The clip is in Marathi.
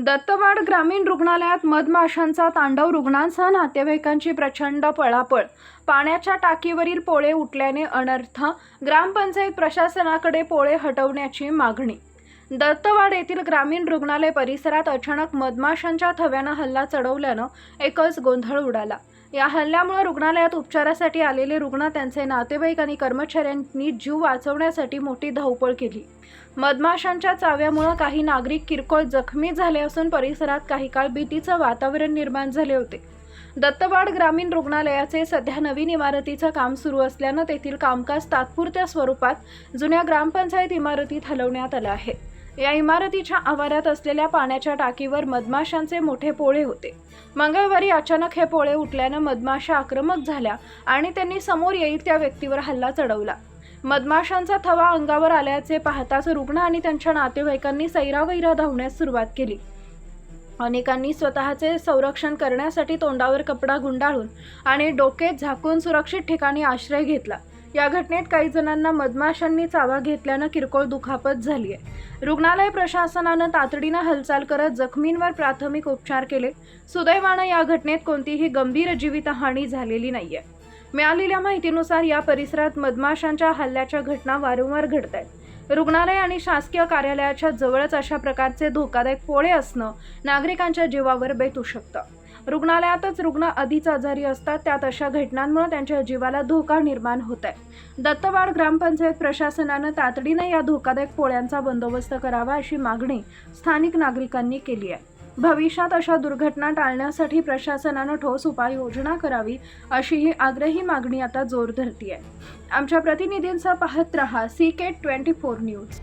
दत्तवाड ग्रामीण रुग्णालयात मधमाशांचा तांडव, रुग्णांसह नातेवाईकांची प्रचंड पळापळ. पाण्याच्या टाकीवरील पोळे उठल्याने अनर्थ, ग्रामपंचायत प्रशासनाकडे पोळे हटवण्याची मागणी. दत्तवाड येथील ग्रामीण रुग्णालय परिसरात अचानक मधमाशांच्या थव्यानं हल्ला चढवल्यानं एकच गोंधळ उडाला. या हल्ल्यामुळे रुग्णालयात उपचारासाठी आलेले रुग्ण, त्यांचे नातेवाईक आणि कर्मचाऱ्यांनी जीव वाचवण्यासाठी मोठी धावपळ केली. मधमाशांच्या चाव्यामुळे काही नागरिक किरकोळ जखमी झाले असून परिसरात काही काळ भीतीचं वातावरण निर्माण झाले होते. दत्तवाड ग्रामीण रुग्णालयाचे सध्या नवीन इमारतीचं काम सुरू असल्यानं तेथील कामकाज तात्पुरत्या स्वरूपात जुन्या ग्रामपंचायत इमारतीत हलवण्यात आलं आहे. या इमारतीच्या आवारात असलेल्या पाण्याच्या टाकीवर मधमाशांचे मोठे पोळे होते. मंगळवारी अचानक हे पोळे उठल्यानं मधमाशा आक्रमक झाल्या आणि त्यांनी समोर येईल त्या व्यक्तीवर हल्ला चढवला. मधमाशांचा थवा अंगावर आल्याचे पाहताच रुग्ण आणि त्यांच्या नातेवाईकांनी सैरावैरा धावण्यास सुरुवात केली. अनेकांनी स्वतःचे संरक्षण करण्यासाठी तोंडावर कपडा गुंडाळून आणि डोके झाकून सुरक्षित ठिकाणी आश्रय घेतला. या घटनेत काही जणांना मधमाशांनी चावा घेतल्यानं किरकोळ दुखापत झाली आहे. रुग्णालय प्रशासनानं तातडीनं हालचाल करत जखमींवर प्राथमिक उपचार केले. सुदैवानं या घटनेत कोणतीही गंभीर जीवितहानी झालेली नाहीये. मिळालेल्या माहितीनुसार या परिसरात मधमाशांच्या हल्ल्याच्या घटना वारंवार घडत आहेत. रुग्णालय आणि शासकीय कार्यालयाच्या जवळच अशा प्रकारचे धोकादायक पोळे असणं नागरिकांच्या जीवावर बेतू शकतं. रुग्णालयातच रुग्ण आधीच आजारी असतात, त्यात अशा घटनांमुळे त्यांच्या जीवाला धोका निर्माण होत आहे. दत्तवाड ग्रामपंचायत प्रशासनानं तातडीनं या धोकादायक पोळ्यांचा बंदोबस्त करावा अशी मागणी स्थानिक नागरिकांनी केली आहे. भविष्यात अशा दुर्घटना टाळण्यासाठी प्रशासनानं ठोस उपाययोजना करावी अशी ही आग्रही मागणी आता जोर धरते आहे. आमच्या प्रतिनिधींचा पाहत रहा CK24 न्यूज.